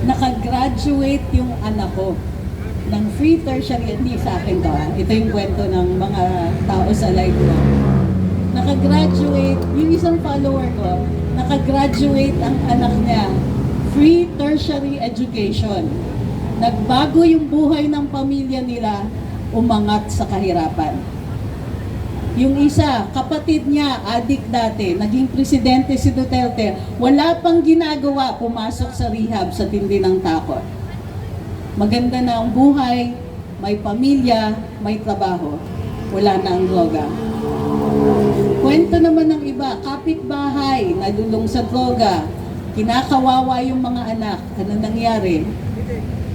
nakagraduate yung anak ko ng free tertiary, hindi sa akin to ito yung kwento ng mga tao sa live ko. Nakagraduate, yung isang follower ko, nakagraduate ang anak niya, free tertiary education. Nagbago yung buhay ng pamilya nila, umangat sa kahirapan. Yung isa, kapatid niya, adik dati, naging presidente si Duterte, wala pang ginagawa, pumasok sa rehab sa tindi ng takot. Maganda na ang buhay, may pamilya, may trabaho, wala na ang droga. Kwento naman ng iba, kapitbahay, nalulong sa droga, kinakawawa yung mga anak, ano nangyari?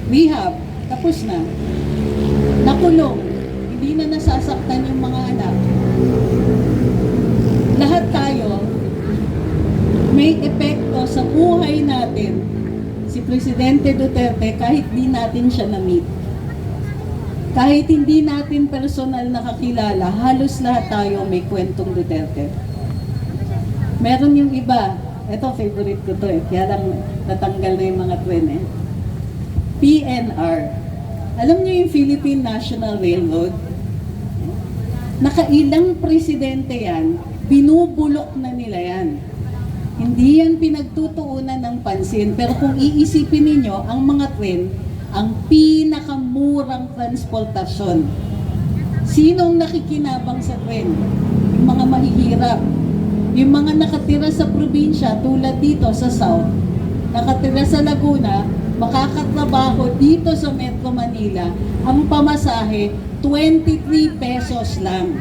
Rehab, tapos na. Nakulong, hindi na nasasaktan yung mga anak. Lahat tayo, may epekto sa buhay natin si Presidente Duterte kahit di natin siya na-meet. Kahit hindi natin personal nakakilala, halos lahat tayo may kwentong Duterte. Meron yung iba, ito favorite ko to kaya lang natanggal na yung mga twin PNR. Alam niyo yung Philippine National Railroad? Nakailang presidente yan, binubulok na nila yan. Hindi yan pinagtutuunan ng pansin. Pero kung iisipin ninyo, ang mga train, ang pinakamurang transportasyon. Sinong nakikinabang sa train? Yung mga mahihirap. Yung mga nakatira sa probinsya, tulad dito sa South, nakatira sa Laguna, makakatrabaho dito sa Metro Manila, ang pamasahe, 23 pesos lang.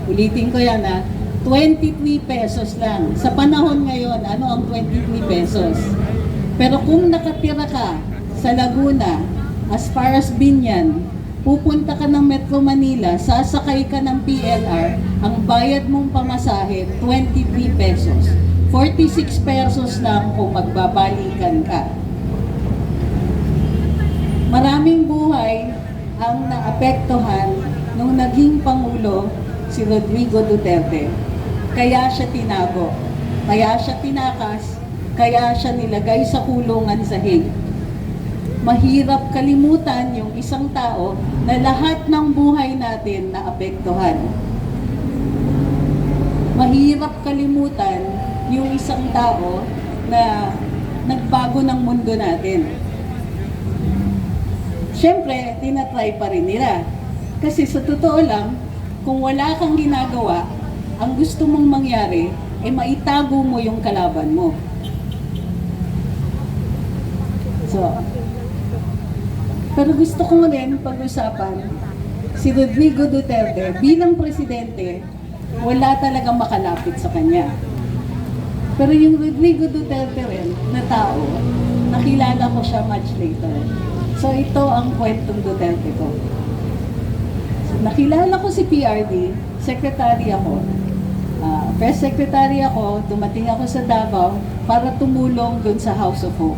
Ulitin ko yan 23 pesos lang. Sa panahon ngayon, ano ang 23 pesos? Pero kung nakatira ka sa Laguna, as far as Binyan, pupunta ka ng Metro Manila, sasakay ka ng PNR, ang bayad mong pamasahe, 23 pesos. 46 pesos lang kung magbabalikan ka. Maraming buhay ang naapektuhan nung naging Pangulo si Rodrigo Duterte. Kaya siya tinago, kaya siya tinakas, kaya siya nilagay sa kulungan sa Hague. Mahirap kalimutan yung isang tao na lahat ng buhay natin naapektuhan. Mahirap kalimutan yung isang tao na nagbago ng mundo natin. Siyempre, tinatry pa rin nila. Kasi sa totoo lang, kung wala kang ginagawa, ang gusto mong mangyari, maitago mo yung kalaban mo. So, pero gusto ko rin pag-usapan, si Rodrigo Duterte, bilang presidente, wala talagang makalapit sa kanya. Pero yung Rodrigo Duterte rin, na tao, nakilala ko siya much later. So ito ang kwentong Duterte ko. So, nakilala ko si PRD, secretary ako. Press secretary ako, dumating ako sa Davao para tumulong dun sa House of Hope.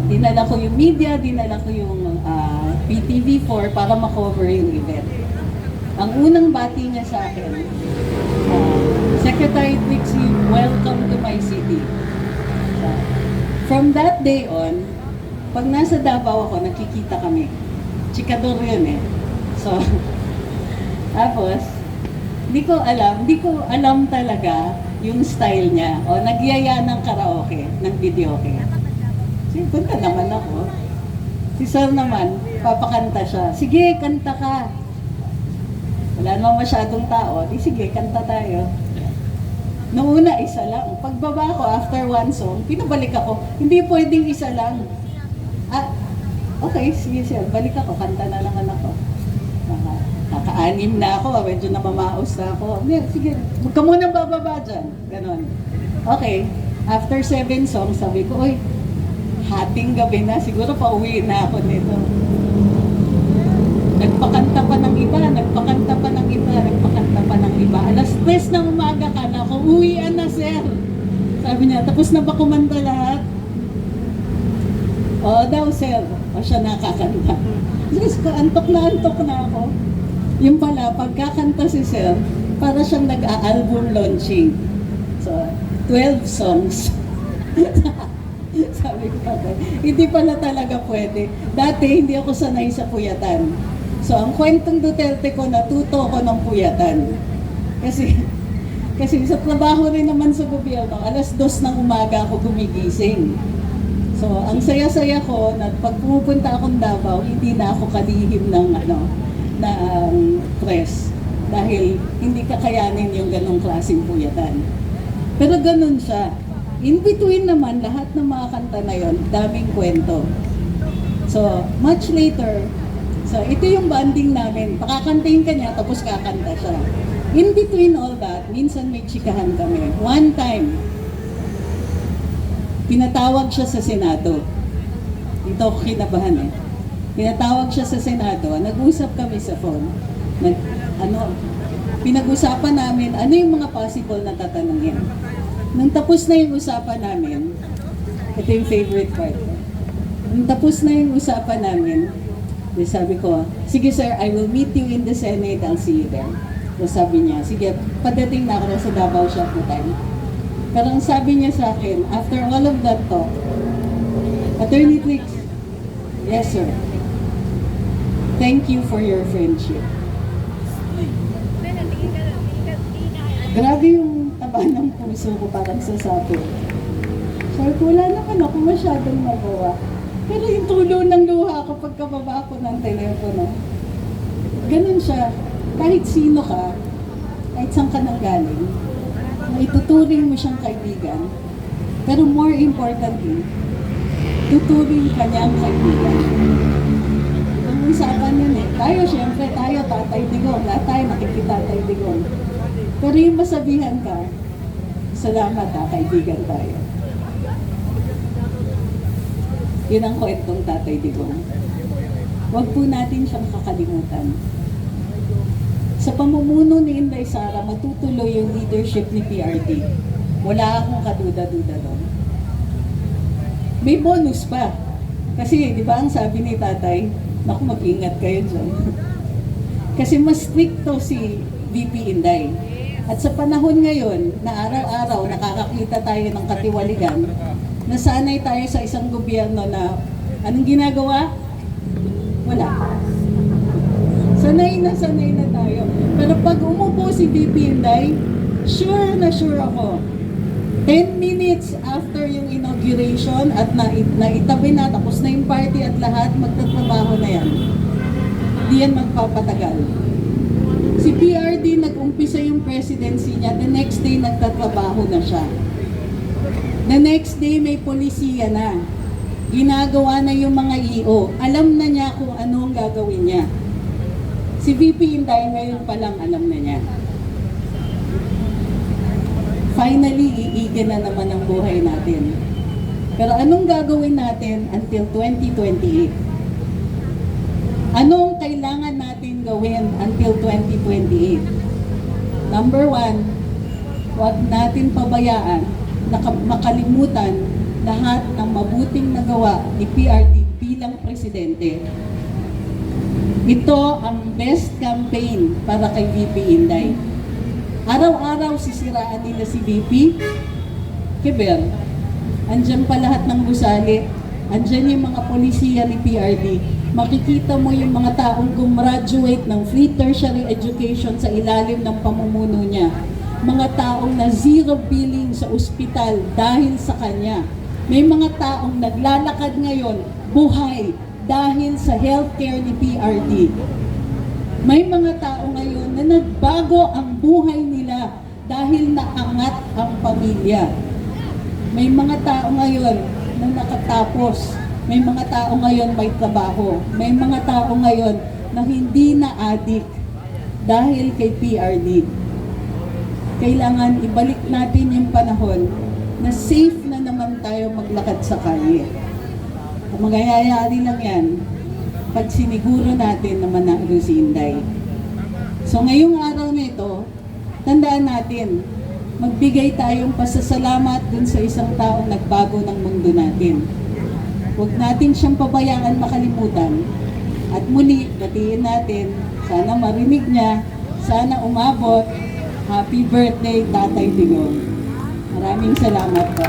Dinala ko yung media, dinala ko yung PTV4 para makover yung event. Ang unang bati niya sa akin, Secretary Trixie, welcome to my city. From that day on, pag nasa Davao ako, nakikita kami. Chikador yun So, tapos, hindi ko alam talaga yung style niya. O, nagyaya ng karaoke, ng videoke. Sige, punta naman ako. Si Sir naman, papakanta siya. Sige, kanta ka. Wala naman masyadong tao. Di sige, kanta tayo. Noong una, isa lang. Pagbaba ko, after one song, pinabalik ako. Hindi pwedeng isa lang. Okay, sige sir, balik ako, kanta na naman ako. Kaka-anim na ako, medyo namamaos na ako. Sige, huwag ka munang bababa dyan. Ganon. Okay, after 7 songs, sabi ko, uy, hating gabi na, siguro pauwi na ako nito. Nagpakanta pa ng iba, nagpakanta pa ng iba, nagpakanta pa ng iba. Alas 3 ng umaga ka na ako, uwian na sir. Sabi niya, tapos na ba kumanta lahat? Oo daw, sir. O siya nakakanta. Diyos ko, antok na ako. Yung pala, pagkakanta si sir, para siyang nag-a-album launching. So, 12 songs. Sabi ko, "Tatay, hindi pala talaga pwede. Dati hindi ako sanay sa puyatan. So ang kwentong Duterte ko, natuto ko ng puyatan. Kasi sa trabaho rin naman sa gobyerno, 2:00 ng umaga ako gumigising. So ang saya-saya ko na pag pumupunta akong Davao, hindi na ako kalihim ng press. Dahil hindi kakayanin yung ganong klaseng puyatan. Pero ganun siya. In between naman, lahat ng mga kanta na yon, daming kwento. So, much later, so ito yung banding namin. Pakakantahin ka niya, tapos kakanta siya. In between all that, minsan may chikahan kami. One time, pinatawag siya sa Senado. Dito ako kinabahan eh. Pinatawag siya sa Senado, nag-usap kami sa phone. Pinag-usapan namin ano yung mga possible na tatanungin. Nung tapos na yung usapan namin, ito yung favorite part. Nung tapos na yung usapan namin, sabi ko, sige sir, I will meet you in the Senate, I'll see you there. So sabi niya, sige, padating na ako sa Davao siya po time. Pero ang sabi niya sa akin, after all of that talk, Attorney Trix, yes sir, thank you for your friendship. Grabe yung taba ng puso ko, parang sasabi. Sabi ko, wala naman ako masyadong magawa. Pero yung tulo ng luha ko pagkababa ko ng telepono, ganun siya. Kahit sino ka, kahit saan ka nang galing, ituturing mo siyang kaibigan. Pero more importantly, tuturing ka niyang kaibigan. Ang usapan yun eh. Tayo, syempre, Tatay Digong. Lahat tayo nakikitatay Digong. Pero yung masabihan ka, salamat kaibigan tayo. Yun ang kwentong Tatay Digong. Huwag po natin siyang kakalimutan. Sa pamumuno ni Inday Sara, matutuloy yung leadership ni PRD. Wala akong kaduda-duda doon. May bonus pa. Kasi, di ba ang sabi ni Tatay, naku, mag-ingat kayo dyan. Kasi mas stricto si VP Inday. At sa panahon ngayon, na araw-araw nakakakita tayo ng katiwaligan, nasanay tayo sa isang gobyerno na anong ginagawa? Wala. Sanay na tayo. Pero pag umupo si VP Inday, sure na sure ako, 10 minutes after yung inauguration at naitabi na, tapos na yung party at lahat, magtatrabaho na yan. Di yan magpapatagal. Si PRD, nag-umpisa yung presidency niya, the next day nagtatrabaho na siya. The next day may polisiya na. Ginagawa na yung mga EO. Alam na niya kung ano ang gagawin niya. Si VP Inday ngayon pa lang alam na niya. Finally, iigin na naman ang buhay natin. Pero anong gagawin natin until 2028? Anong kailangan natin gawin until 2028? Number 1, huwag natin pabayaan na makalimutan lahat ng mabuting nagawa ni PRD bilang presidente. Ito ang best campaign para kay VP Inday. Araw-araw sisiraan nila si VP. Kiber, andyan pa lahat ng gusali, andyan yung mga polisiya ni PRD. Makikita mo yung mga taong gumraduate ng free tertiary education sa ilalim ng pamumuno niya. Mga taong na zero billing sa ospital dahil sa kanya. May mga taong naglalakad ngayon, buhay, dahil sa healthcare ni PRD. May mga tao ngayon na nagbago ang buhay nila dahil naangat ang pamilya. May mga tao ngayon na nakatapos. May mga tao ngayon may trabaho. May mga tao ngayon na hindi na addict dahil kay PRD. Kailangan ibalik natin yung panahon na safe na naman tayo maglakad sa kalye. Kung magyayari lang yan, pag siniguro natin na manalo si Inday. So ngayong araw na ito, tandaan natin, magbigay tayong pasasalamat dun sa isang taong nagbago ng mundo natin. Huwag natin siyang pabayaan makalimutan. At muli, batiin natin, sana marinig niya, sana umabot. Happy birthday, Tatay Digong. Maraming salamat po.